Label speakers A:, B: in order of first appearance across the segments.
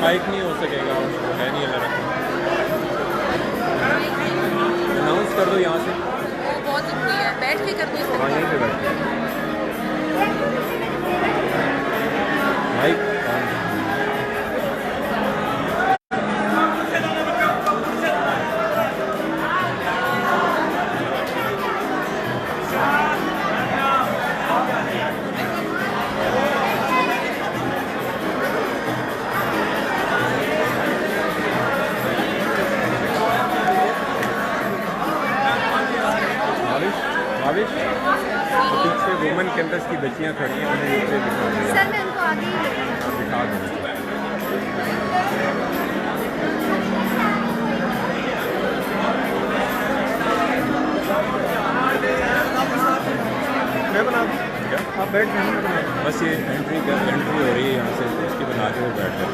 A: Mic नहीं हो सकेगा, है नहीं अलग। अनाउंस कर दो यहाँ से।
B: बहुत ज़रूरी है, बैठ के कर दो।
A: हाँ यहीं पे बैठ के माइक पीछे वुमेन कैंपस की बच्चियाँ खड़ी हैं, उन्हें नीचे दिखा दिया।
C: सर मैं उनको आगे ही
A: दिखा दूँ। मैं बना दूँ क्या? आप बैठ जाए, बस ये एंट्री हो रही है यहाँ से, उसकी बना के वो बैठ जाए।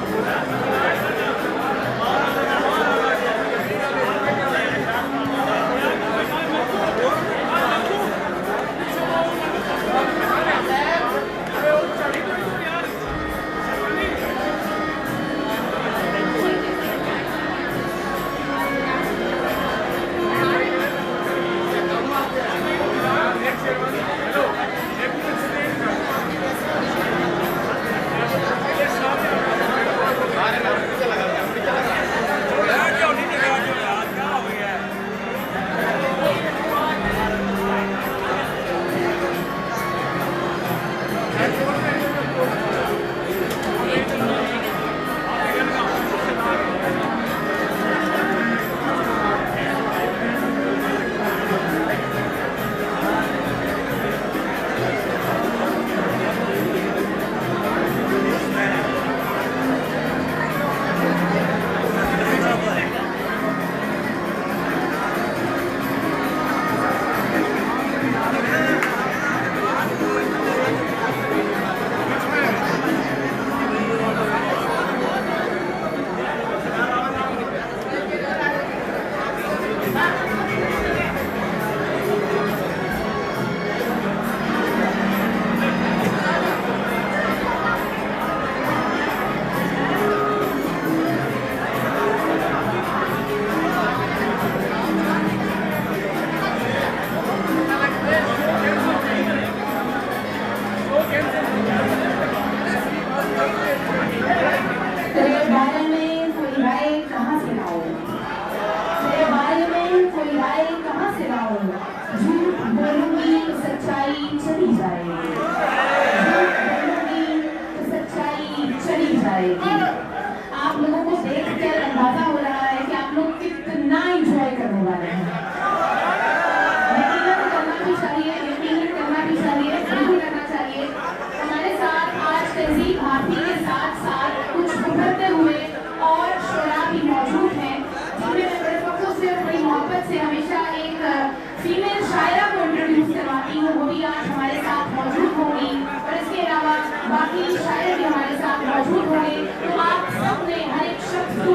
D: आप लोगों को देख कर अंदाजा हो रहा है कि आप लोग कितना एंजॉय करने वाले हैं। यकीनन करना भी चाहिए, यकीनन करना भी चाहिए, जरूर करना चाहिए। हमारे साथ आज तहजीब भारती के साथ साथ कुछ उभरते हुए और शोरा भी मौजूद हैं, जिन्हें मैं बड़े वक्तों से और बड़ी मोहब्बत से हमेशा एक फीमेल शायरा को इंट्रोड्यूस करवाती हूँ, वो भी आज हमारे साथ मौजूद होंगी और इसके अलावा बाकी शायर भी हमारे साथ मौजूद होंगे। तो आप सबने हर एक शख्स को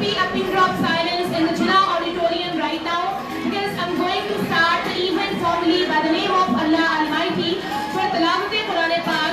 D: Be a pin drop silence in the Jinnah auditorium right now, because I'm going to start the event formally by the name of Allah Almighty. For tilawat-e-Quran Pak,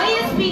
D: ISP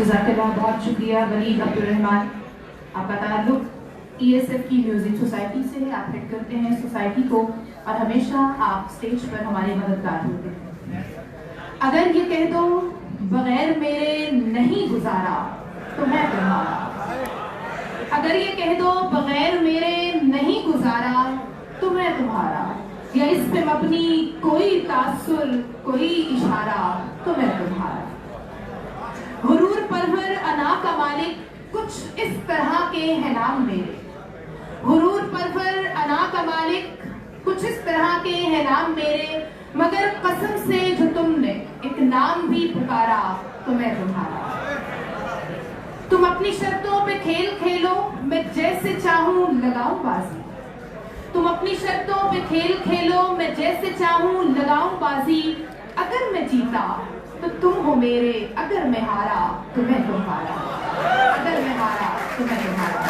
D: जज़ाकल्लाह, बहुत शुक्रिया वलीद अब्दुल रहमान। आपका ताल्लुक ESF की म्यूज़िक सोसाइटी से है, आप head करते हैं सोसाइटी को और हमेशा आप स्टेज पर हमारे मददगार होते हैं। अगर ये कह दो बगैर मेरे नहीं गुजारा तो मैं तुम्हारा, अगर ये कह दो बगैर मेरे नहीं गुजारा तो मैं तुम्हारा, या इस पे मबनी कोई तासुर कोई इशारा तो मैं तुम्हारा। गुरूर परवर अना का मालिक कुछ इस तरह के हैं नाम मेरे, गुरूर परवर अना का मालिक कुछ इस तरह के हैं नाम मेरे, मगर कसम से जो तुमने एक नाम भी पुकारा तो मैं तुम्हारा। तुम अपनी शर्तों पे खेल खेलो, मैं जैसे चाहूं लगाऊं बाजी, तुम अपनी शर्तों पे खेल खेलो, मैं जैसे चाहूं लगाऊं बाजी। अगर मैं जीता तो तुम हो मेरे, अगर मैं हारा तो मैं तुम्हारा, अगर मैं हारा तो मैं तुम्हारा।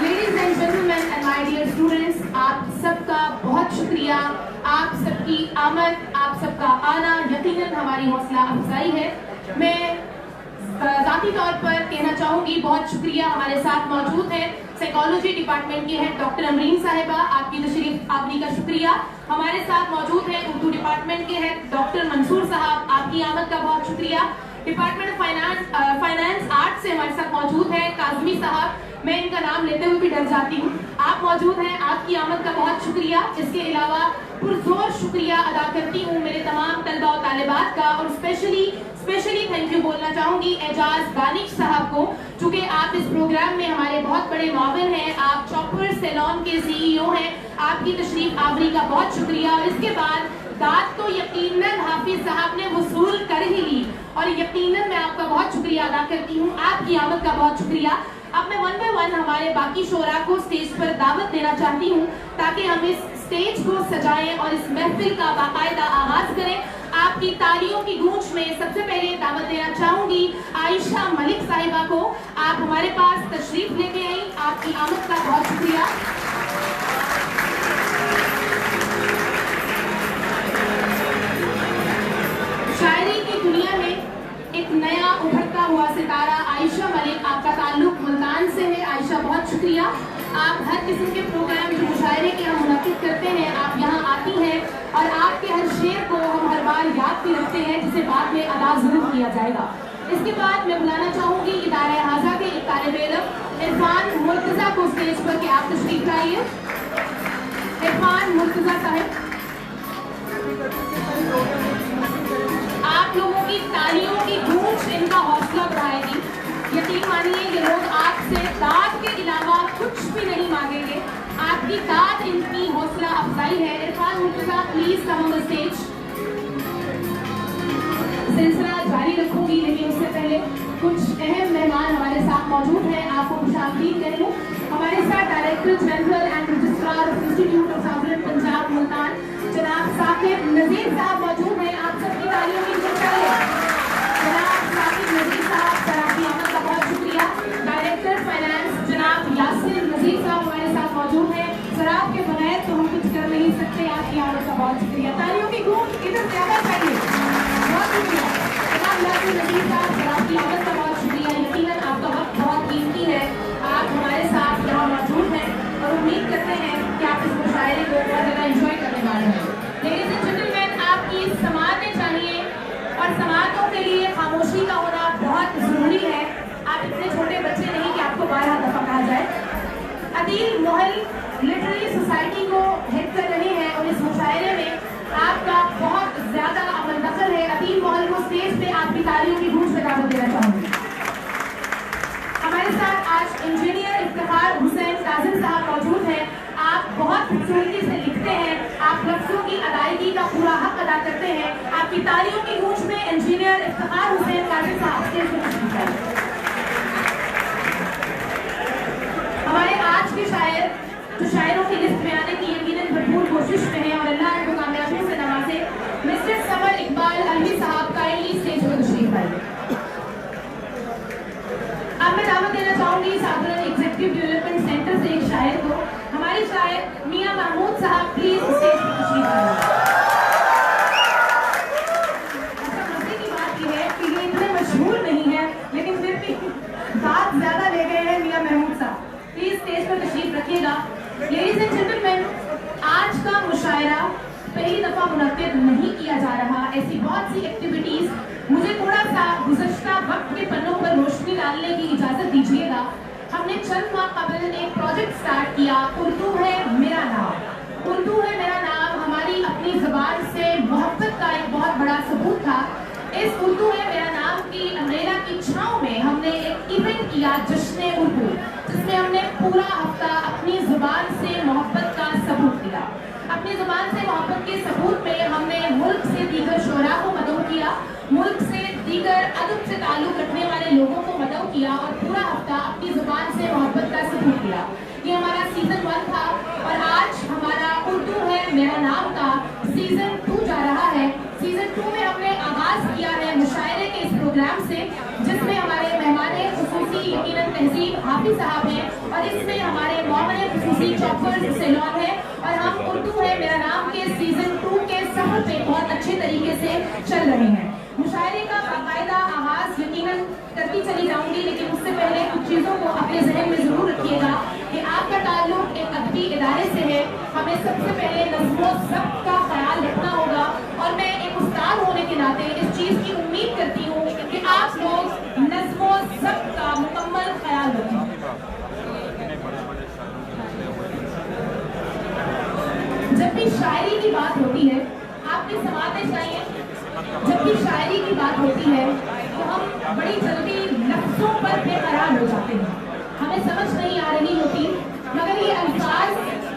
D: Ladies and gentlemen and my dear students, आप सबका बहुत शुक्रिया। आप सबकी आमद, आप सबका आना यकीनन हमारी हौसला अफजाई है। मैं ज़ाती तौर पर कहना चाहूँगी बहुत शुक्रिया। हमारे साथ मौजूद है साइकोलॉजी डिपार्टमेंट की हेड डॉक्टर अमरीन साहिबा, आपकी तशरीफ आवरी का शुक्रिया। हमारे साथ मौजूद है उर्दू डिपार्टमेंट के हेड डॉक्टर मंसूर साहब, आपकी आमद का बहुत शुक्रिया। डिपार्टमेंट फाइनेंस आर्ट से हमारे साथ मौजूद है काजमी साहब, मैं इनका नाम लेते हुए भी डर जाती हूँ, आप मौजूद हैं, आपकी आमद का बहुत शुक्रिया। इसके अलावा पुरजोर शुक्रिया अदा करती हूँ मेरे तमाम तलबा और तालिबात का, और स्पेशली थैंक यू बोलना चाहूँगी एजाज दानिश साहब को, चूँकि आप इस प्रोग्राम में हमारे बहुत बड़े माविन हैं, आप चॉपर सैलून के CEO हैं, आपकी तशरीफ आवरी का बहुत शुक्रिया। और इसके बाद दाद तो यकीनन हाफिज साहब ने वसूल कर ही ली, और यकीनन मैं आपका बहुत शुक्रिया अदा करती हूँ, आपकी आमद का बहुत शुक्रिया। अब मैं वन बाय वन हमारे बाकी शोरा को स्टेज पर दावत देना चाहती हूँ ताकि हम इस स्टेज को सजाएं और इस महफिल का बाकायदा आगाज करें। आपकी तालियों की गूंज में सबसे पहले दावत देना चाहूंगी आयशा मलिक साहिबा को, आप हमारे पास तशरीफ लेके आई, आपकी आमद का बहुत शुक्रिया। शायरी की दुनिया में एक नया उभरता हुआ सितारा आयशा मलिक, आपका ताल्लुक मुल्तान से है। आयशा बहुत शुक्रिया, आप हर किस्म के प्रोग्राम जो मुशायरे के हम मुनक्किद करते हैं आप यहाँ आती हैं, और आपके हर शेर को हम हर बार याद भी रखते हैं जिसे बाद में अदा जरूर किया जाएगा। इसके बाद मैं बुलाना चाहूँगी इदारा हाजा के एक तालिब इल्म इरफान मुर्तज़ा को स्टेज पर कि आप तशरीफ लाइए। इरफान मुर्तज़ा साहब, आप लोगों की तालियों की गूंज इनका हौसला बढ़ाएगी। यकीन मानिए ये लोग आपसे दाद के अलावा कुछ भी नहीं मांगेंगे, आपकी दाद इनकी हौसला अफजाई है। Irfan Murtaza please come on the stage. सिलसिला जारी रखूंगी लेकिन उससे पहले कुछ अहम मेहमान हमारे साथ मौजूद हैं, आपको खुशामदीद कह लूं। हमारे साथ director general and registrar of institute of southern Punjab Multan जनाब साकिब नजीर साहब मौजूद हैं, आप सबकी तालियों की गूंज करें। जनाब साकिब नजीर साहब, सर आपकी आमद का बहुत शुक्रिया। डायरेक्टर फाइनेंस जनाब यासिर नजीर साहब हमारे साथ मौजूद हैं, सर आपके बगैर तो हम कुछ कर नहीं सकते, आपकी आमद का बहुत शुक्रिया। तालियों की गूंज इधर ज्यादा चाहिए, बहुत शुक्रिया। जनाब यासिर नजीर साहब, सर आपकी आमद का बहुत शुक्रिया। यकीनन आपका वक्त बहुत कीमती है, आप हमारे साथ यहाँ मौजूद हैं और उम्मीद करते हैं कि आप इस मुशायरे को बहुत ज़्यादा एंजॉय करने वाले हैं। लेडीज एंड जेंटलमैन, आपकी समातें चाहिए और समातों के लिए खामोशी का होना बहुत ज़रूरी है। आप इतने छोटे बच्चे नहीं कि आपको 12 दफ़ा कहा जाए। अदील मोहल लिटरेरी सोसाइटी को हेड कर रहे हैं और इस मुशायरे में आपका बहुत ज़्यादा अमल दखल है। अदील मोहल को स्टेज पे आपकी तालियों की गूंज में दावत देना चाहूँगी। हमारे साथ आज इंजीनियर इफ्तिखार हुसैन काजिम साहब मौजूद हैं, आप बहुत खूबसूरती से लिखते हैं, आप लफ्ज़ों की अदायगी का पूरा हक अदा करते हैं। आपकी तालियों की गूंज में इंजीनियर इफ्तिखार हुसैन काजिम साहब स्टेज पर तशरीफ लाइए। हमारे आज के शायर जो शायरों की लिस्ट में आने की यकीनन भरपूर कोशिश में है और अल्लाह को कामयाबियों से नवाजे, मिस्टर समर इकबाल अलवी साहब काइंडली स्टेज पर तशरीफ लाइए। अब मैं दावत देना चाहूंगी साउदर्न एग्जीक्यूटिव डेवलपमेंट सेंटर से एक शायर को, हमारे शायर मियां महमूद साहब प्लीज स्टेज पर तशरीफ लाइए। अच्छा मजे की बात यह है कि ये इतने मशहूर नहीं है लेकिन फिर भी बात ज्यादा ले गए हैं मियां महमूद साहब, प्लीज स्टेज पर तशरीफ रखिएगा। लेडीज एंड जेंटलमैन, आज का मुशायरा पहली दफा मुनक्किद नहीं किया जा रहा, ऐसी बहुत सी एक्टिविटीज, मुझे थोड़ा सा गुज़श्ता वक्त के पन्नों पर रोशनी डालने की इजाज़त दीजिएगा। हमने चंद माह कबल एक प्रोजेक्ट स्टार्ट किया, उर्दू है मेरा नाम। उर्दू है मेरा नाम हमारी अपनी ज़बान से मोहब्बत का एक बहुत बड़ा सबूत था। इस उर्दू है मेरा नाम की अमरेला की छाँव में हमने एक इवेंट किया जश्न उर्दू, जिसमें हमने पूरा हफ्ता अपनी ज़ुबान से मोहब्बत का सबूत दिया। अपनी ज़ुबान से मोहब्बत के सबूत में हमने मुल्क से दीगर शोरा को मदऊ किया, मुल्क से दीगर अदब से ताल्लुक़ रखने वाले लोगों को मदऊ किया और पूरा हफ्ता अपनी ज़ुबान से मोहब्बत का सबूत दिया। ये हमारा सीजन 1 था और आज हमारा उर्दू है मेरा नाम का सीजन 2 जा रहा है। सीजन 2 में हमने आगाज किया है मुशायरे के इस प्रोग्राम से, जिसमें हमारे मेहमान खुसूसी यकीनन तहजीब हाफिज साहब हैं और इसमें हमारे मोहम्मद खुसूसी चौकर्स सेलॉन है और हम उर्दू है मेरा नाम के सीजन 2 के सफर पे बहुत अच्छे तरीके से चल रहे हैं। मुशायरे का बाकायदा आगाज यकीनन करती चली जाऊंगी, लेकिन उससे पहले कुछ चीज़ों को अपने जहन में ज़रूर रखिएगा कि आपका ताल्लुक एक अदबी इदारे से है। हमें सबसे पहले नज़्म ज़ब्त का ख्याल रखना होगा और मैं एक उस्ताद होने के नाते इस चीज़ की उम्मीद करती हूँ कि आप लोग नज़्म ज़ब्त का मुकम्मल ख्याल रखें। जब भी शायरी की बात होती है, आपने समाते चाहिए, जब भी शायरी की बात होती है तो हम बड़ी जल्दी लफ्ज़ों पर बेकरार हो जाते हैं, हमें समझ नहीं आ रही होती, मगर ये अल्फाज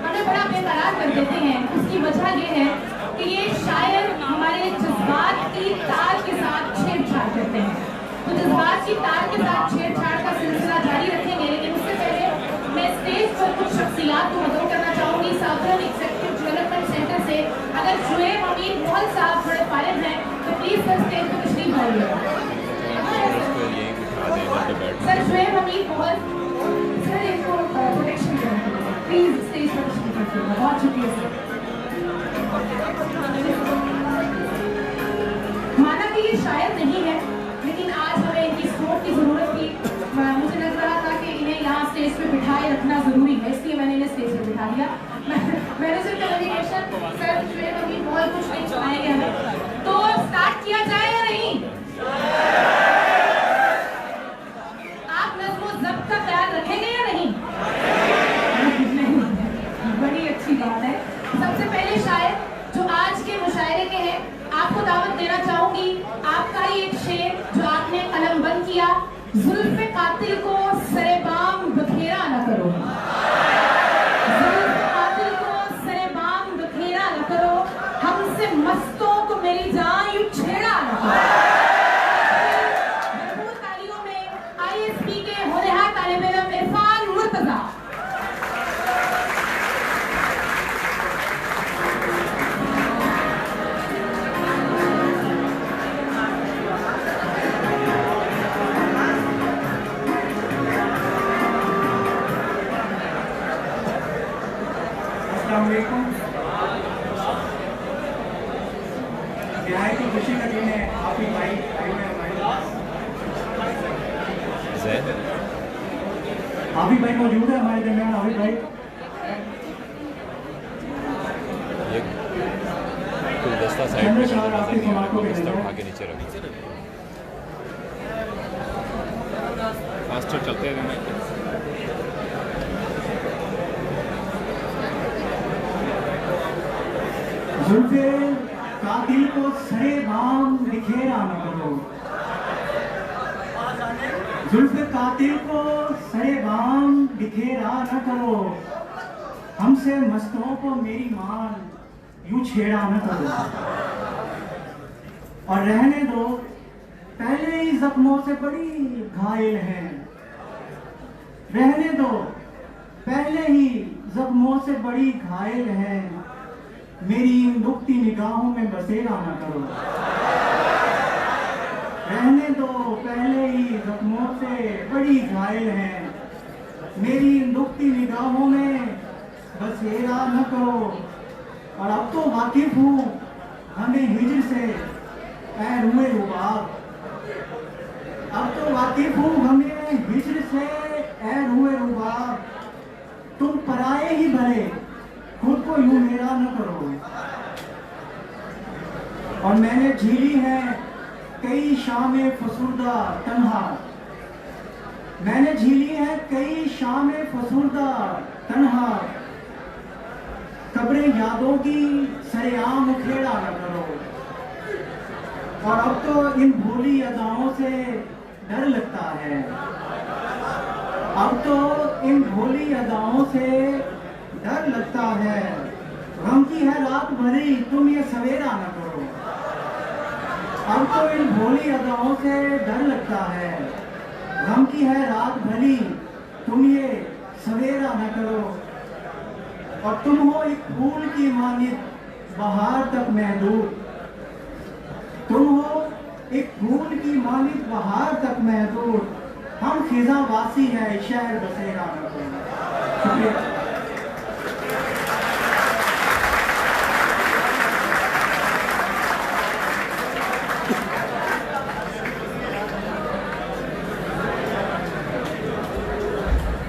D: हमें बड़ा बेकरार कर देते हैं। उसकी वजह ये है कि ये शायर हमारे जज्बात की तार के साथ छेड़छाड़ करते हैं। तो जज्बात की तार के साथ छेड़छाड़ का सिलसिला जारी रखेंगे, लेकिन उससे पहले मैं स्टेज पर कुछ शख्सियात को मदद करना चाहूँगी। साउथर्न एग्जीक्यूटिव डेवलपमेंट सेंटर से अगर शुएब हमीद मोहल साहब थोड़े फारिग हैं तो प्लीज़ सर स्टेज पर तशरीफ लाइए। सर शुएब हमीद मोहल, सर इनको प्रोटेक्शन करें प्लीज़, स्टेज पर तशरीफ रखिएगा। बहुत शुक्रिया सर। माना कि ये शायर नहीं है, लेकिन आज हमें इनकी सपोर्ट की ज़रूरत थी। मुझे लग रहा था कि इन्हें यहाँ स्टेज पे बिठाए रखना ज़रूरी है, इसलिए मैंने इन्हें स्टेज पे बिठा दिया। Manager communication sir Shoaib Hamid मोहल कुछ नहीं सुनाएंगे हमें, तो स्टार्ट किया जाए या नहीं? आप नज़्म ज़ब्त का ख्याल रखेंगे या नहीं? बड़ी अच्छी बात है। सबसे पहले शायर जो आज के मुशायरे के हैं, आपको दावत देना चाहूंगी। आपका ही एक शेर जो आपने कलम बंद किया, जुल्फ़े कातिल को सरेबाम बखेरा न करो, जुल्फ़े कातिल को सरेबाम बखेरा न करो, हमसे मस्तों को मेरी जान यूं छेड़ा न करो। भरपूर तालियों में ISP के होनहार तालिब इल्म इरफान मुर्तजा।
E: नहायत ही खुशी का दिन है। हाफिज भाई हाफिज भाई मौजूद है हमारे दरमियान। हाफिज भाई
A: गुलदस्ता साइड में गुलदस्ता उठा के नीचे रख, फास्टर चलते रहना।
E: जुल्फ़े कातिल को सरेबाम बिखेरा न करो, जुल्फ़े कातिल को सरेबाम बिखेरा न करो, हमसे मस्तों को मेरी मान यूं छेड़ा न करो। और रहने दो, पहले ही जख्मों से बड़ी घायल हैं, रहने दो, पहले ही जख्मों से बड़ी घायल हैं, मेरी इन दुखती निगाहों में बसेरा न करो। रहने दो, पहले ही जख्मों से बड़ी घायल हैं, मेरी इन दुखती निगाहों में बसेरा न करो। और अब तो वाकिफ हूँ हमें हिज्र से ऐ रूए रुबाब, अब तो वाकिफ हूँ हमें हिज्र से ऐ रूए रुबाब, तुम पराए ही भले खुद को यूं मेरा न करो। और मैंने झीली है कई शामें फसुर्दा तन्हा, मैंने झीली है कई शामें फसुर्दा तन्हा, कब्रें यादों की सरेआम उखेड़ा न करो। और अब तो इन भोली अदाओं से डर लगता है, अब तो इन भोली अदाओं से डर लगता है, गम की है रात भरी तुम ये सवेरा न करो। अब तो इन भोली अदाओं से डर लगता है, गम की है रात भरी तुम ये सवेरा न करो, और तुम हो एक फूल की मानित बहार तक महदूद, तुम हो एक फूल की मानित बहार तक महदूद, हम खिजा वासी हैं शहर बसेरा न करो। शुक्रिया।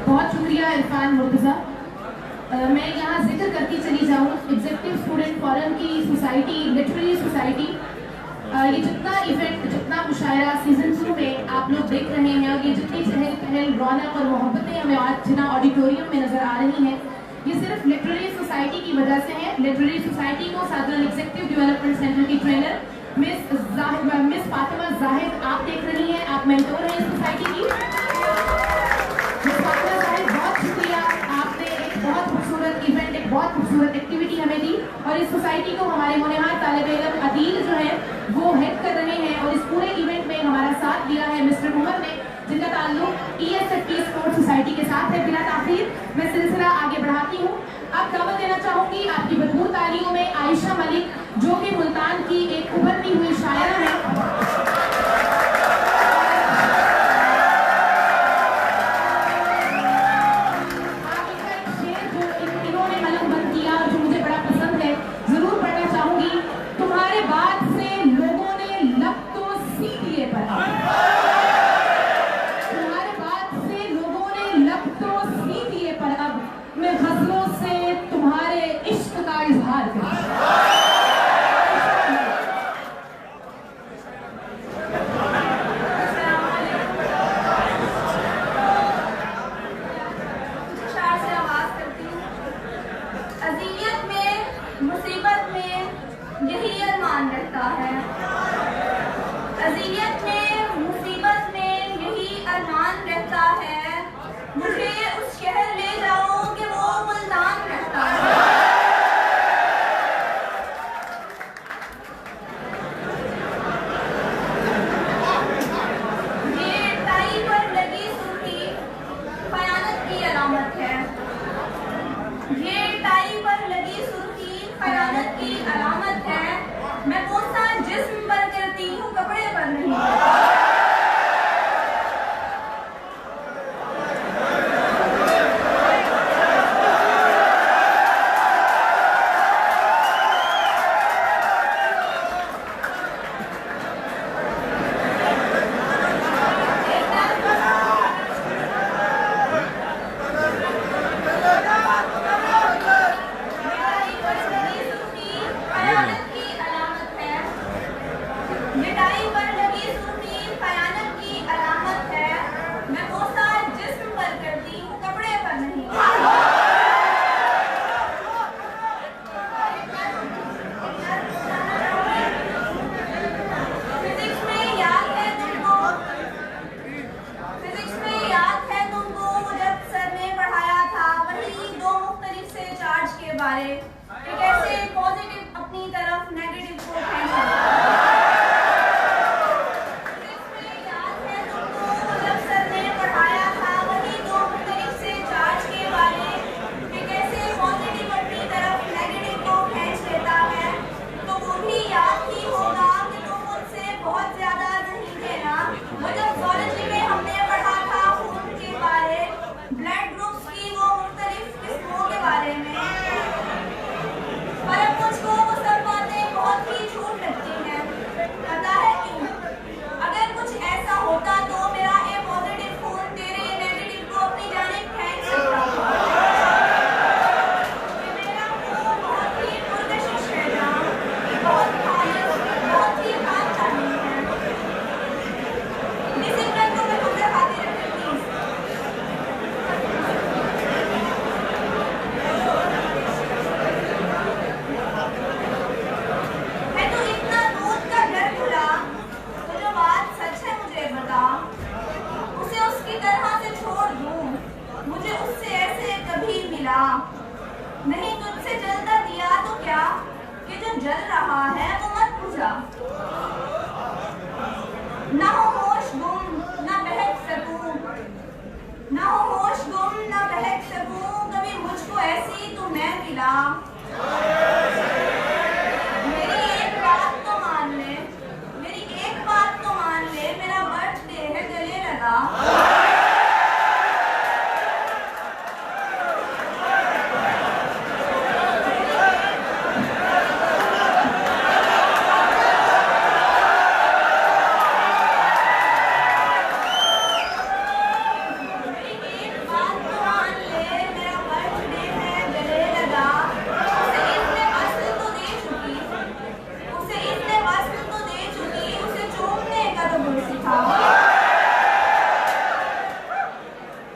D: बहुत शुक्रिया इरफान मुर्तज़ा। मैं यहाँ जिक्र करती चली जाऊँ एग्जीक्यूटिव स्टूडेंट फोरम की सोसाइटी, लिटरेरी सोसाइटी, ये जितना इवेंट, जितना मुशायरा सीजन 2 में आप लोग देख रहे हैं, और ये जितनी चहल पहल, रौनक और मोहब्बतें हमें आज जिना ऑडिटोरियम में नजर आ रही हैं, ये सिर्फ लिटरेरी सोसाइटी की वजह से है। लिटरेरी सोसाइटी को साधारण एग्जीक्यूटिव डेवलपमेंट सेंटर की ट्रेनर मिस फातिमा जाहिद आप देख रही हैं, आप मेंटोर हैं इस सोसाइटी की। मिस फातिमा जाहिद, बहुत शुक्रिया, आपने एक बहुत खूबसूरत इवेंट, एक बहुत खूबसूरत एक्टिविटी हमें दी, और इस सोसाइटी को हमारे होनहार तालिब इल्म अदील जो है वो हेड कर रहे हैं, और इस पूरे इवेंट में हमारा साथ दिया है मिस्टर उमर ने, जिनका ताल्लुक ESFT स्पोर्ट्स सोसाइटी के साथ है। बिना ताखीर मैं सिलसिला आगे बढ़ाती हूँ। अब दावत देना चाहूँगी आपकी भरपूर तालियों में आयशा मलिक, जो कि मुल्तान की एक उभरती हुई शायरा है।
C: नहीं तुझसे जलता दिया तो क्या कि जो जल रहा है वो मत बुझा। ना हो होश गुम ना बहक सकूं, ना हो होश गुम ना बहक मिला। मेरी एक बात तो मान ले, मेरा बर्थडे है, गले लगा।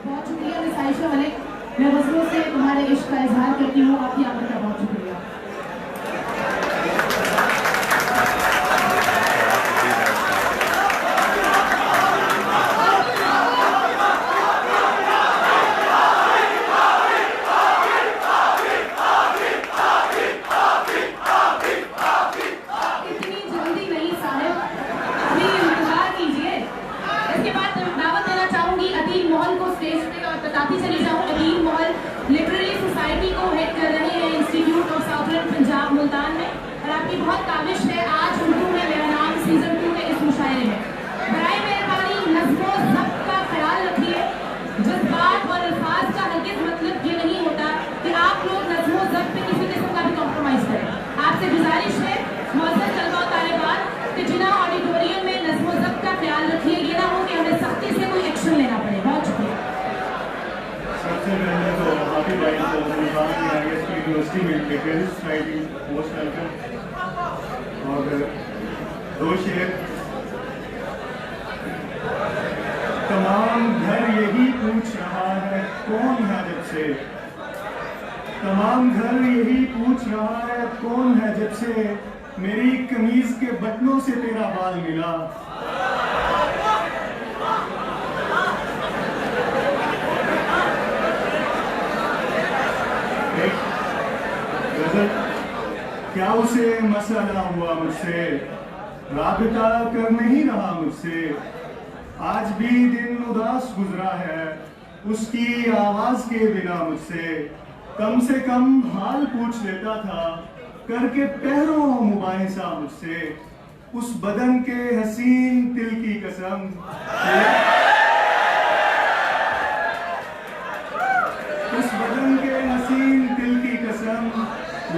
D: बहुत शुक्रिया मिस आयशा मलिक, मैं वज़नों से तुम्हारे इश्क का इजहार करती हूँ। आपकी आमद का बहुत शुक्रिया। इतनी जल्दी नहीं साहब, अभी इंतजार कीजिए। इसके बाद दावत देना चाहूंगी अदील महल को स्टेज पे, और बताती चली जाऊँ अदील महल लिटरेरी सोसाइटी को हेड कर रहे हैं institute of southern Punjab Multan में, और आपकी बहुत काविश है आज उर्दू में मेरा नाम सीजन 2 के इस मुशायरे में। बराए मेहरबानी नज़्मो ज़ब्त का ख्याल रखिए। जज्बात और अल्फाज का हरगिज़ मतलब ये नहीं होता कि आप लोग नज़्मो ज़ब्त पे किसी किस्म का भी कॉम्प्रोमाइज़ करें। आपसे गुजारिश है मौजूद तलबा तालिबात कि जिना ऑडिटोरियम में नज़्मो ज़ब्त का ख्याल रखिए, ये ना हो कि हमें सख्ती से कोई एक्शन लेना पड़े। बहुत शुक्रिया।
F: सबसे पहले तो हाफिज भाई को मुल्तान की ISP यूनिवर्सिटी में लिटरेरी सोसाइटी मोस्ट वेलकम। और दो शेर। तमाम घर यही पूछ रहा है कौन है जब से, तमाम घर यही पूछ रहा है कौन है जब से, मेरी कमीज के बटनों से तेरा बाल मिला। गजल, क्या उसे मसला हुआ मुझसे, राबिता कर नहीं रहा मुझसे, आज भी दिन उदास गुजरा है उसकी आवाज के बिना मुझसे, कम से कम हाल पूछ लेता था करके पहरों मुबाहिसा मुझसे, उस बदन के हसीन दिल की कसम, उस बदन के हसीन दिल की कसम,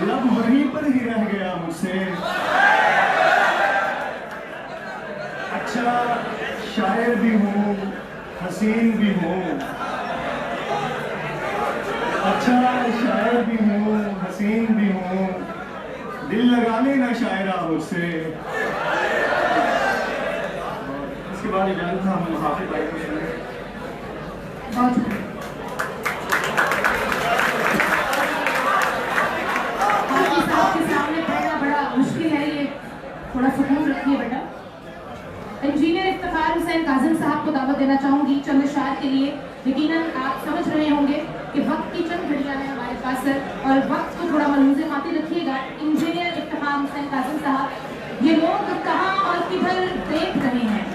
F: लब वहीं पर ही रह गया मुझसे। अच्छा शायर भी हूँ हसीन भी हूँ, अच्छा शायर भी हूँ हसीन भी हूँ, दिल लगा लेना शायरा मुझसे। इसके बाद इजाजत हम हाफिज भाई को सुने।
D: बहुत शुक्रिया। हाफिज साहब के सामने पढ़ना बड़ा मुश्किल है, ये थोड़ा सुकून रखिए बेटा। इंजीनियर इफ्तिखार हुसैन काजिम साहब को दावत देना चाहूंगी चंद इशार के लिए। यकीनन आप समझ रहे होंगे कि वक्त की चंद घड़ियां हैं हमारे पास है, और वक्त को थोड़ा मलूज़े खाती रखिएगा। इंजीनियर इफ्तिखार हुसैन काजिम साहब, ये लोग कहाँ और किधर देख रहे हैं,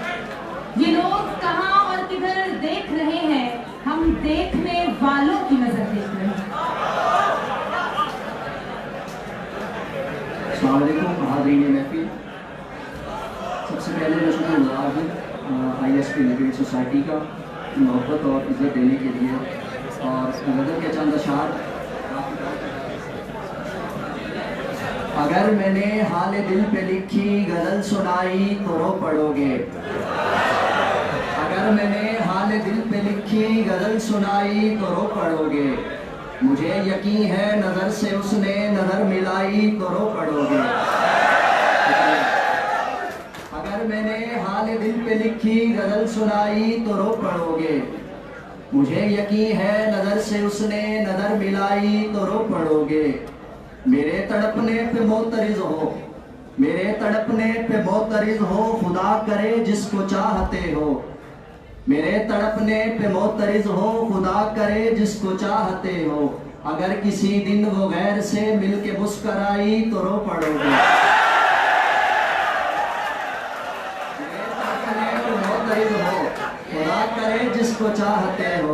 D: ये लोग कहाँ और किधर देख रहे हैं, हम देखने वालों की नजर देख रहे हैं।
G: अस्सलाम वालेकुम हाज़रीन महफिल। सबसे पहले मैं शुक्रगुज़ार हूँ ISP लिटरेरी सोसाइटी का मोहब्बत और इज़्ज़त देने के लिए, और गज़ल के चंद अशार। अगर मैंने हाल दिल पे लिखी गज़ल सुनाई तो रो पड़ोगे, अगर मैंने हाल दिल पे लिखी गज़ल सुनाई तो रो पड़ोगे, मुझे यकीन है नज़र से उसने नज़र मिलाई तो रो पड़ोगे। अगर मैंने हाल दिल पे लिखी गज़ल सुनाई तो रो पड़ोगे, मुझे यकीन है नज़र से उसने नज़र मिलाई तो रो पड़ोगे। मेरे तड़पने पे मोतरिज़ हो, मेरे तड़पने पे मोतरिज़ हो, खुदा करे जिसको चाहते हो, मेरे तड़पने पे मोतरिज़ हो, खुदा करे जिसको चाहते हो, अगर किसी दिन वो गैर से मिलके मुस्कराई तो रो पड़ोगे। मेरे तड़पने पे मोतरिज़ हो, खुदा करे जिसको चाहते हो,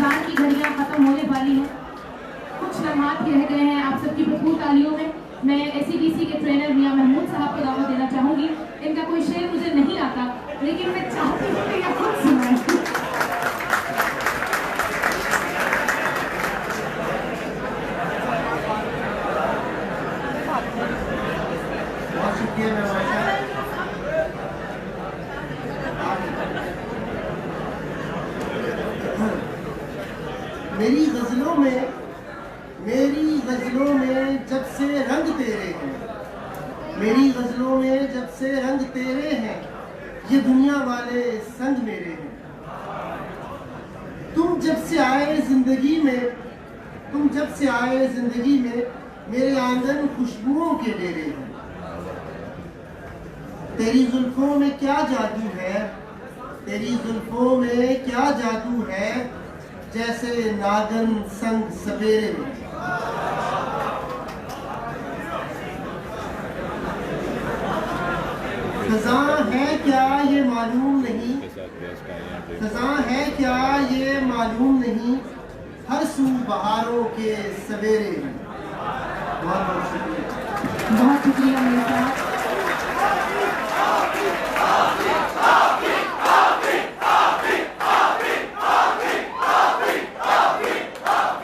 D: रमज़ान की घड़ियाँ ख़त्म होने वाली हैं, कुछ लम्हात ही रह गए हैं। आप सबकी भरपूर तालियों में मैं ACDC के ट्रेनर मियां महमूद साहब को दावत देना चाहूँगी। इनका कोई शेर मुझे नहीं आता, लेकिन मैं चाहती हूँ कि ये खुद सुनाएं।
E: बहुत शुक्रिया मेहमान। मेरी गज़लों में जब से रंग तेरे हैं, मेरी गज़लों में जब से रंग तेरे हैं, ये दुनिया वाले संग मेरे हैं। तुम जब से आए जिंदगी में मेरे आंगन खुशबुओं के डेरे हैं। तेरी जुल्फों में क्या जादू है, तेरी जुल्फों में क्या जादू है, जैसे नागन संग सवेरे में। खज़ां है क्या ये मालूम नहीं, खज़ां है क्या ये मालूम नहीं, हर सू बहारों के सवेरे में। बहुत बहुत शुक्रिया।
D: बहुत शुक्रिया मेरे साथ।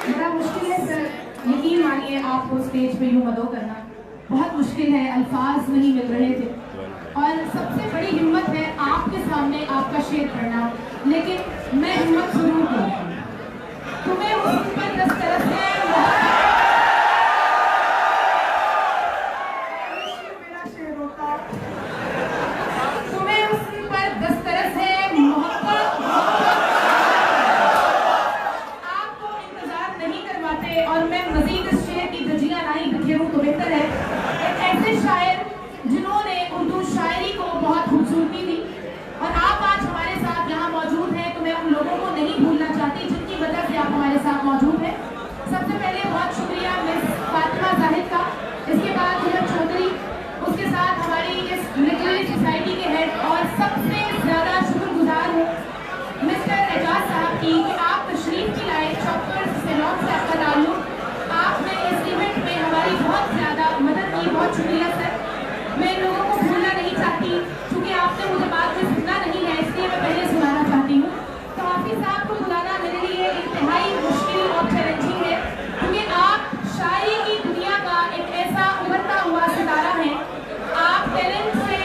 D: बड़ा मुश्किल है सर, यकीन मानिए आपको स्टेज पे यूँ मदो करना बहुत मुश्किल है, अल्फाज नहीं मिल रहे थे और सबसे बड़ी हिम्मत है आपके सामने आपका शेर पढ़ना, लेकिन मैं हिम्मत जरूर करूँ। तुम्हें हुस्न पर दस्तरस है, तुम्हें हुस्न पर दस्तरस है मोहब्बत, आपको इंतजार नहीं करवाते और मैं मजीद इस शेर की धज्जियां नहीं बिखेरूं तो बेहतर है। एक ऐसे शायर जिन्होंने उर्दू शायरी को बहुत खूबसूरती दी और आप आज हमारे साथ यहाँ मौजूद हैं, तो मैं उन लोगों को नहीं भूलना चाहती जिनकी वजह से आप हमारे साथ मौजूद हैं। सबसे पहले बहुत शुक्रिया मिस फातिमा जाहिद का, इसके बाद हिरन चौधरी, उसके साथ हमारी इस लिटरेरी सोसाइटी के हेड और सबसे ज़्यादा शुक्रगुजार हूँ मिस्टर एजाज साहब की कि आप तशरीफ की लाए। चौकर्स सेलॉन से आपका ताल्लुक, आपने इस इवेंट में हमारी बहुत ज़्यादा मदद की, बहुत शुक्रिया सर। मैं इन लोगों को भूलना नहीं चाहती, क्योंकि आपने मुझे बाद में सुनना नहीं है, इसलिए मैं पहले सुनाना चाहती हूँ। तो हाफिज़ साहब को बुलाना मेरे लिए इंतहाई मुश्किल और चैलेंजिंग है, क्योंकि आप शायरी की दुनिया का एक ऐसा उभरता हुआ सितारा है। आप टैलेंट से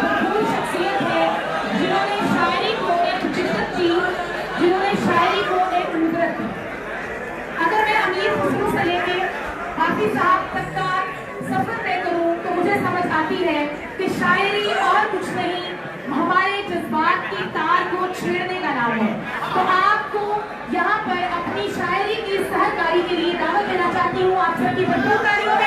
D: भरपूर शख्सियत है, जिन्होंने शायरी को एक जिद्दत दी, जिन्होंने शायरी को एक नुसरत दी। अगर मैं अमीर खुसरो से लेके हाफिज़ साहब तक का सफर तय करूँ तो मुझे समझ आती है कि शायरी और कुछ नहीं, हमारे जज्बात की तार को छेड़ने का नाम है। तो आपको यहाँ पर अपनी शायरी की सहकारी के लिए दावत देना चाहती हूँ, आप सबकी भरपूर तालियों में।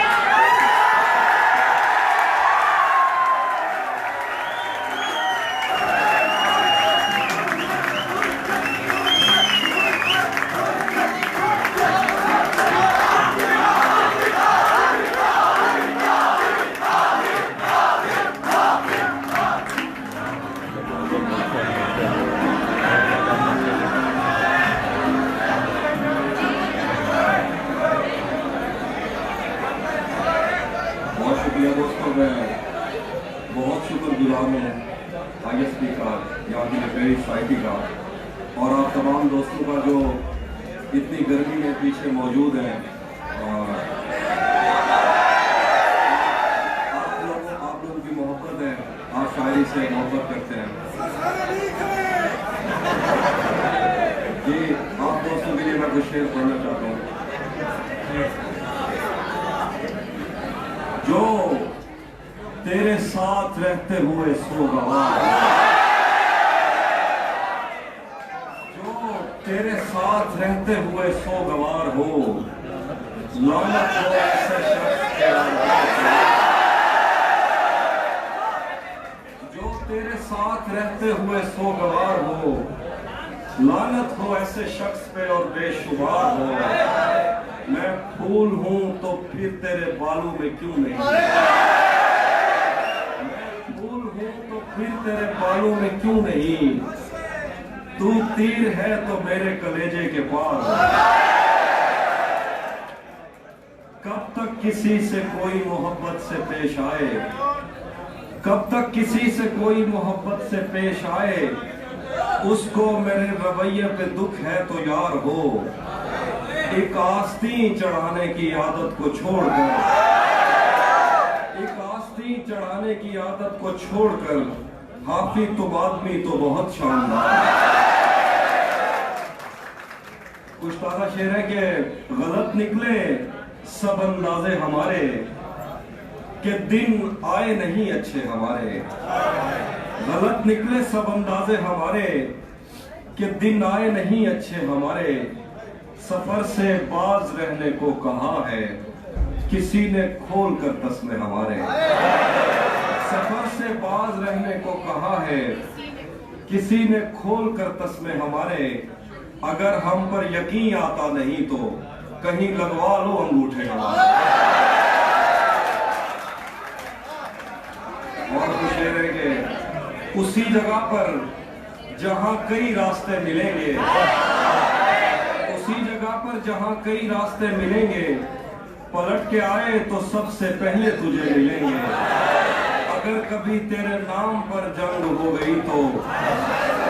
H: दोस्तों, मैं बहुत शुक्रगुजार हूँ ISP का, यहाँ की लिटरेरी सोसाइटी का और आप तमाम दोस्तों का जो इतनी गर्मी में पीछे मौजूद हैं। और आप लोगों की मोहब्बत है, आप शायरी से मोहब्बत करते हैं। जी, आप दोस्तों के लिए मैं कुछ शेर पढ़ना चाहता हूँ। जो तेरे साथ रहते हुए सो गवार, जो तेरे साथ रहते हुए सो गवार हो, लानत हो ऐसे शख्स पे। जो तेरे साथ रहते हुए सो गवार हो, लानत हो ऐसे शख्स पे और बेशुमार हो। मैं फूल हूं तो फिर तेरे बालों में क्यों नहीं, मैं फूल हूं तो फिर तेरे बालों में क्यों नहीं। तू तीर है तो मेरे कलेजे के पार। कब तक किसी से कोई मोहब्बत से पेश आए, कब तक किसी से कोई मोहब्बत से पेश आए, उसको मेरे रवैये पे दुख है तो यार हो। एक आस्तीन चढ़ाने की आदत को छोड़कर, एक आस्तीन चढ़ाने की आदत को छोड़कर, हाफिज तुम आदमी तो बहुत शानदार। कुछ ताज़ा शेर है कि गलत निकले सब अंदाजे हमारे, कि दिन आए नहीं अच्छे हमारे। गलत निकले सब अंदाजे हमारे, कि दिन आए नहीं अच्छे हमारे। सफर से बाज रहने को कहा है, किसी ने खोल कर तस्मे हमारे। सफर से बाज रहने को कहा है, किसी ने खोल कर तस्मे हमारे। अगर हम पर यकीन आता नहीं तो कहीं लगवा लो अंगूठे हमारे। और कुछ शेर है कि उसी जगह पर जहां कई रास्ते मिलेंगे, उसी जगह पर जहां कई रास्ते मिलेंगे, पलट के आए तो सबसे पहले तुझे मिलेंगे। अगर कभी तेरे नाम पर जंग हो गई तो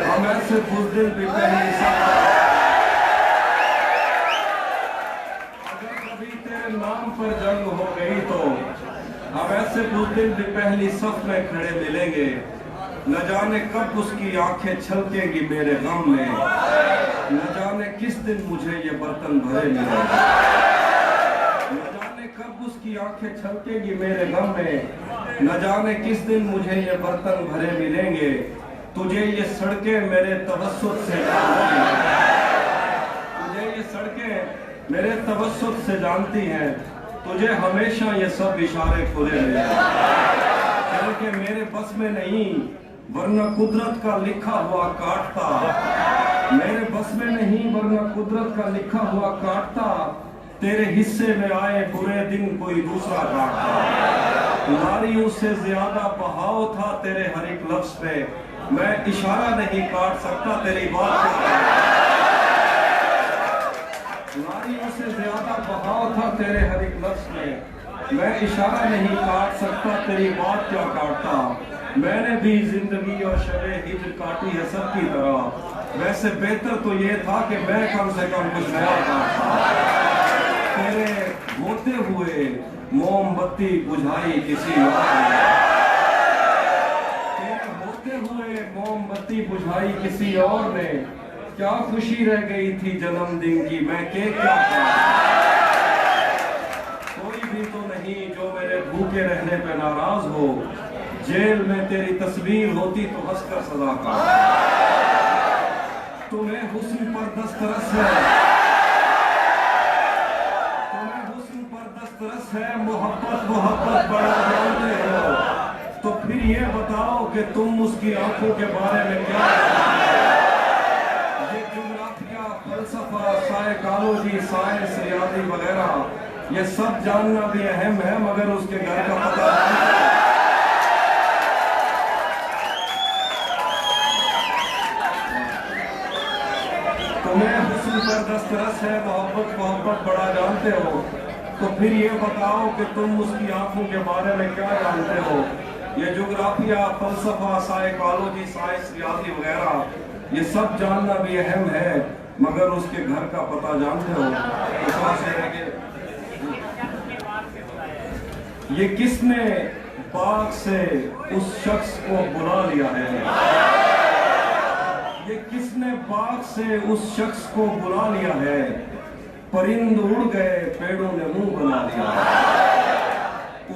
H: हम ऐसे बुज़दिल भी पहली सफर, अगर कभी तेरे नाम पर जंग हो गई तो हम ऐसे बुज़दिल भी पहली सफ में खड़े मिलेंगे। न जाने कब उसकी आंखें छलकेंगी मेरे गम में, न जाने किस दिन मुझे ये बर्तन भरे मिलेंगे। न जाने कब उसकी आंखें छलकेंगी मेरे गम में, न जाने किस दिन मुझे ये बर्तन भरे मिलेंगे। तुझे ये सड़कें मेरे तवस्सुत से जानती हैं, तुझे ये सड़कें मेरे तवस्सुत से जानती हैं। तुझे हमेशा ये सब इशारे खुले मिलेंगे, क्योंकि मेरे बस में नहीं वरना कुदरत का लिखा हुआ काटता। मेरे बस में नहीं वरना कुदरत का लिखा हुआ काटता। तेरे हिस्से में आए बुरे दिन कोई दूसरा काटता। नारियों से ज्यादा बहाव था तेरे हर एक लफ्ज पे, मैं इशारा नहीं काट सकता तेरी बात पे। नारियों से ज्यादा बहाव था तेरे हर एक लफ्ज में, मैं इशारा नहीं काट सकता तेरी बात क्या काटता। मैंने भी जिंदगी और शबे हिज्र काटी है सबकी तरह, वैसे बेहतर तो ये था कि मैं कम से कम कुछ नया काटता। तेरे होते हुए मोमबत्ती बुझाई किसी और ने, तेरे होते हुए मोमबत्ती बुझाई किसी और ने। क्या खुशी रह गई थी जन्मदिन की, मैं केक क्या कोई भी तो नहीं जो मेरे भूखे रहने पे नाराज हो। जेल में तेरी तस्वीर होती तो हंसकर सजा का। तुम्हें हुस्न पर दस्तरस है, तुम्हें हुस्न पर दस्तरस है, मोहब्बत मोहब्बत बड़ा जानते हो। तो फिर ये बताओ कि तुम उसकी आंखों के बारे में क्या जानते हो। ये ज्योग्राफिया, फलसफा, साइकोलॉजी, साइंस, रियाजी वगैरह ये सब जानना भी अहम है, मगर उसके घर का पता नहीं। तुम्हें हुस्न पर दस्तरस है, मोहब्बत मोहब्बत बड़ा जानते हो। तो फिर ये बताओ कि तुम उसकी आंखों के बारे में क्या जानते हो। ये ज्योग्राफिया, फलसफा, साइकोलॉजी, साइंस, रियाजी वगैरह ये सब जानना भी अहम है, मगर उसके घर का पता जानते हो। ये किसने बाग से उस शख्स को बुला लिया है, ये किसने बाग से उस शख्स को बुला लिया है। परिंद उड़ गए पेड़ों ने मुंह बना लिया है।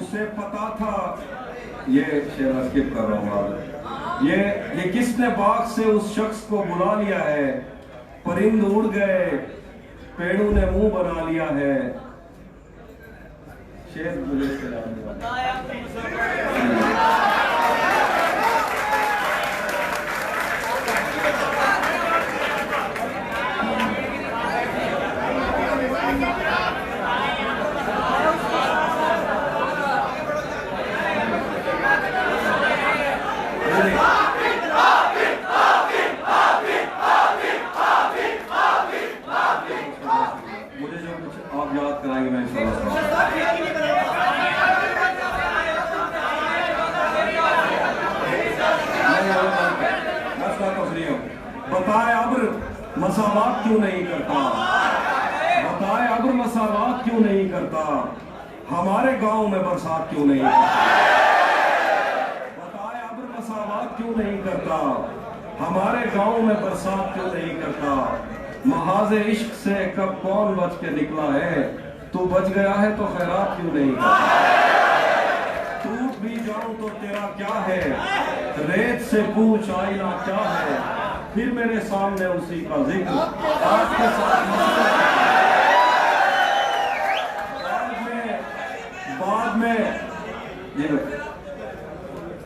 H: उसे पता था, ये शेर स्किप कर रहा हूं। ये किसने बाग से उस शख्स को बुला लिया है। परिंद उड़ गए पेड़ों ने मुंह बना लिया है। शेर मुझे कराएंगे मैं इंशाल्लाह। बताए अब्र मसावात क्यों नहीं करता, बताए अब्र मसावात क्यों नहीं करता, हमारे गांव में बरसात क्यों नहीं करता, बताए अब्र मसावात क्यों नहीं करता, हमारे गांव में बरसात क्यों नहीं करता। महाज़े इश्क से कब कौन बच के निकला है, तू बच गया है तो खैरात क्यों नहीं करता। टूट भी जाऊं तो तेरा क्या है, रेत से पूछ आईना क्या है, फिर मेरे सामने उसी का जिक्र आज के साथ बाद में जी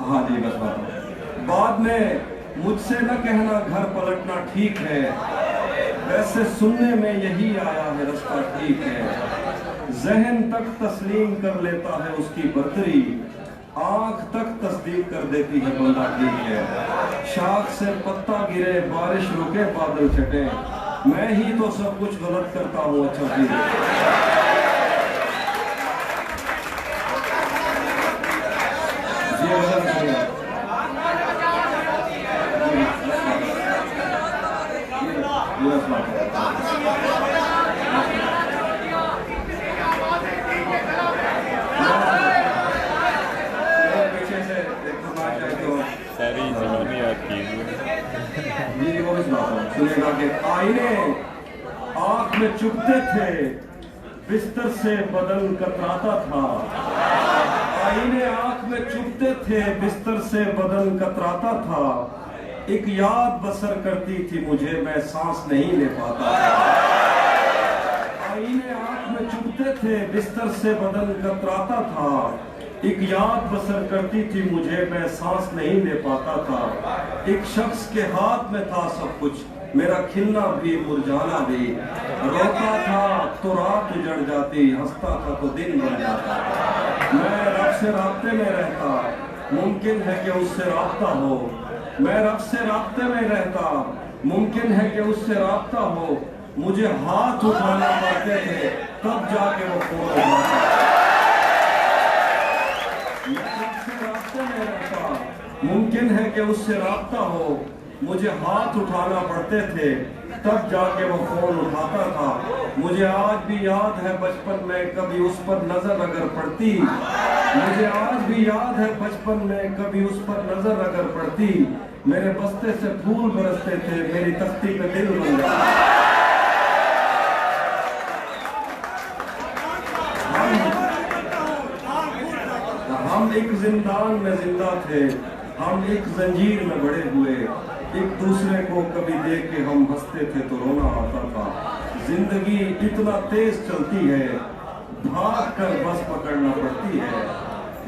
H: हाँ जी बस बाद में मुझसे न कहना घर पलटना ठीक है, वैसे सुनने में यही आया है रास्ता ठीक है। जहन तक तस्लीम कर लेता है उसकी बर्तरी, आंख तक तस्दीक कर देती है बंदा ठीक है। शाख से पत्ता गिरे बारिश रुके बादल छटे, मैं ही तो सब कुछ गलत करता हूँ अच्छा ठीक है।
A: सारी जवानी आपकी
H: सुनेगा कि आईने आंख में चुभते थे, बिस्तर से बदन कतराता था, आईने आंख में चुभते थे, बिस्तर से बदन कतराता था, एक याद बसर करती थी मुझे, मैं सांस नहीं ले पाता था। आईने आंख में चुभते थे, बिस्तर से बदन कतराता था, एक याद बसर करती थी मुझे, मैं सांस नहीं ले पाता था। एक शख्स के हाथ में था सब कुछ, मेरा खिलना भी मुरझाना भी, रोता था तो रात उजड़ जाती, हंसता था तो दिन बन जाता। मैं रब से राब्ते में रहता, मुमकिन है कि उससे राब्ता हो, मैं रब से राब्ते में रहता, मुमकिन है कि उससे राब्ता हो, मुझे हाथ उठाना पड़ते थे तब जाके वो फोन उठाता। मुमकिन है कि उससे राब्ता हो, मुझे हाथ उठाना पड़ते थे तब जाके वो फोन उठाता था। मुझे आज भी याद है बचपन में कभी उस पर नजर अगर पड़ती, मुझे आज भी याद है बचपन में कभी उस पर नजर अगर पड़ती, मेरे बस्ते से फूल बरसते थे, मेरी तख्ती पे दिल बन जाता। हम एक जिंदान में जिंदा थे, हम एक जंजीर में बड़े हुए, एक दूसरे को कभी देख के हम हंसते थे तो रोना आता था। जिंदगी इतना तेज चलती है, भाग कर बस पकड़ना पड़ती है।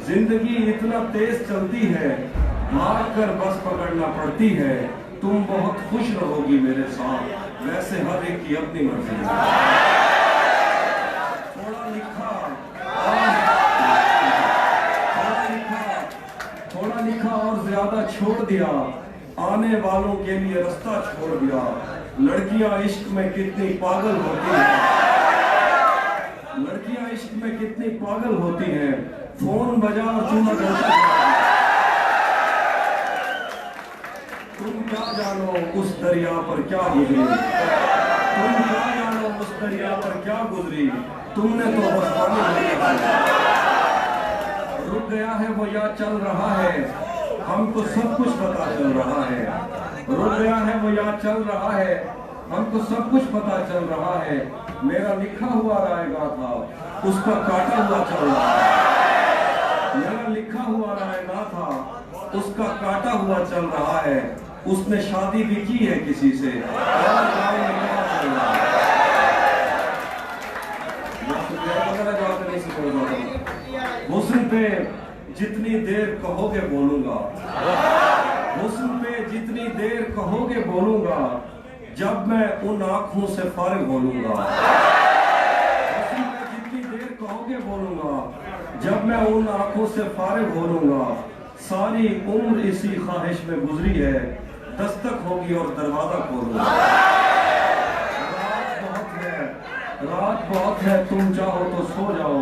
H: जिंदगी इतना तेज चलती है, भाग कर बस पकड़ना पड़ती है। तुम बहुत खुश रहोगी मेरे साथ, वैसे हर एक की अपनी मर्जी है। थोड़ा लिखा और ज्यादा छोड़ दिया, आने वालों के लिए रास्ता छोड़ दिया। लड़कियां इश्क में कितनी पागल होती हैं, लड़कियां इश्क में कितनी पागल होती हैं। फोन बजा और चूना करता है, तुम क्या जानो उस दरिया पर क्या गुजरी, तुम क्या जानो उस दरिया पर क्या गुजरी, तुमने तो बस पानी रुक गया है वो या चल रहा है, हमको सब कुछ पता चल रहा है। रुक गया है वो या चल रहा है, हमको सब कुछ पता चल रहा है। मेरा लिखा हुआ रायगा था, उसका काटा हुआ चल रहा है। मेरा लिखा हुआ रायगा था, उसका काटा हुआ चल रहा है। उसने शादी भी की है किसी से, और गाँव में क्या चल रहा है। हुस्न पे जितनी देर कहोगे बोलूंगा, हुस्न पे जितनी देर कहोगे बोलूंगा, जब मैं उन आंखों से फारिग बोलूंगा। हुस्न पे जितनी देर कहोगे बोलूंगा, जब मैं उन आंखों से फारिग बोलूंगा। सारी उम्र इसी ख्वाहिश में गुजरी है, दस्तक होगी और दरवाजा खोलूंगा। रात बहुत है, रात बहुत है, तुम चाहो तो सो जाओ,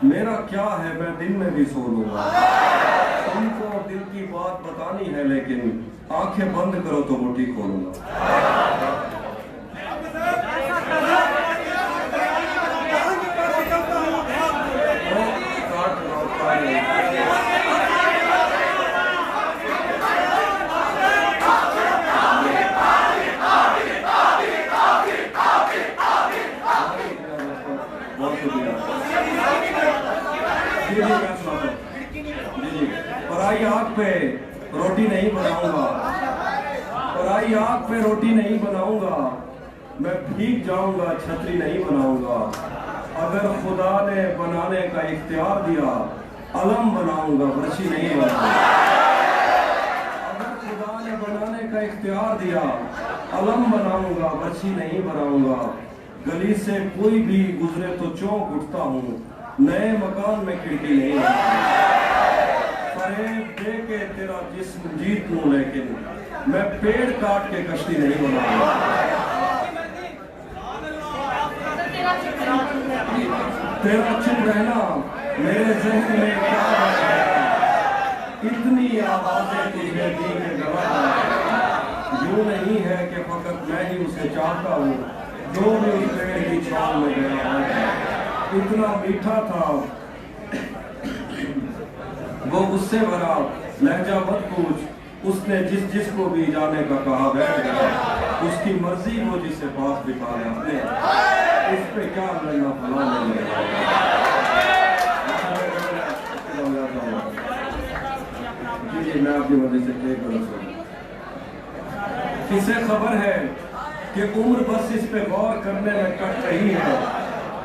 H: मेरा क्या है, मैं दिन में भी सो लूंगा। तुमको दिल की बात बतानी है, लेकिन आंखें बंद करो तो मुट्ठी खोलूंगा। पराई आग पे रोटी नहीं बनाऊंगा, पराई आग पे रोटी नहीं बनाऊंगा, मैं भीग जाऊंगा, छतरी नहीं बनाऊंगा। अगर खुदा ने बनाने का इख्तियार दिया, अलम बनाऊंगा, वर्षी नहीं बनाऊंगा। अगर खुदा ने बनाने का इख्तियार दिया, अलम बनाऊंगा, वर्षी नहीं बनाऊंगा। गली से कोई भी गुजरे तो चौंक उठता हूँ, नए मकान में खिड़की नहीं बनाऊंगा। फरेब दे के तेरा जिस्म जीत लूं, लेकिन मैं पेड़ काट के कश्ती नहीं बनाऊंगा। तेरा चुप रहना मेरे ज़हन में क्या है, इतनी आवाज़ें तुझे दी के गवा। यूं नहीं है कि फकत मैं ही उसे चाहता हूँ, जो भी उस पेड़ की छांव में गया है। इतना मीठा था वो, उससे भरा लहजा मत पूछ, उसने जिसको भी जाने का कहा बैठ गया। उसकी मर्जी वो जिसे पास बिठा ले अपने, इस पे क्या लड़ना फला नहीं लगा। जी मैं आपकी मर्जी से एक बरस किसे खबर है कि उम्र बस इस पे गौर करने में कट रही है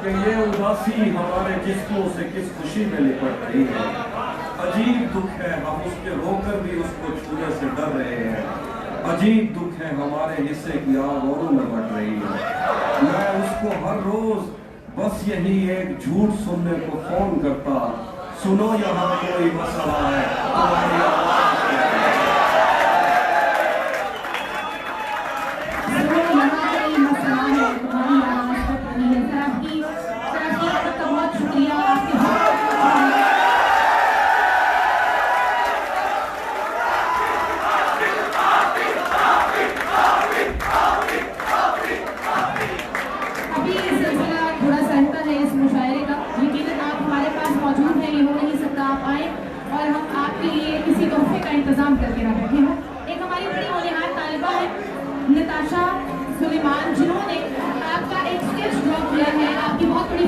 H: कि ये उदासी हमारे जिस्मों से किस खुशी में लिपट रही है। अजीब दुख है, हम उसके होकर भी उसको छूने से डर रहे हैं। अजीब दुख है, हमारे हिस्से की आग औरों में बढ़ रही है। मैं उसको हर रोज बस यही एक झूठ सुनने को फोन करता, सुनो यहाँ कोई मसला है, तुम्हारी आवाज़
D: इंतजाम करके रखे हैं। एक हमारी बड़ी होनहार तालिबा है नताशा सुलेमान, जिन्होंने आपका एक स्केच ड्रॉ किया है। आपकी बहुत बड़ी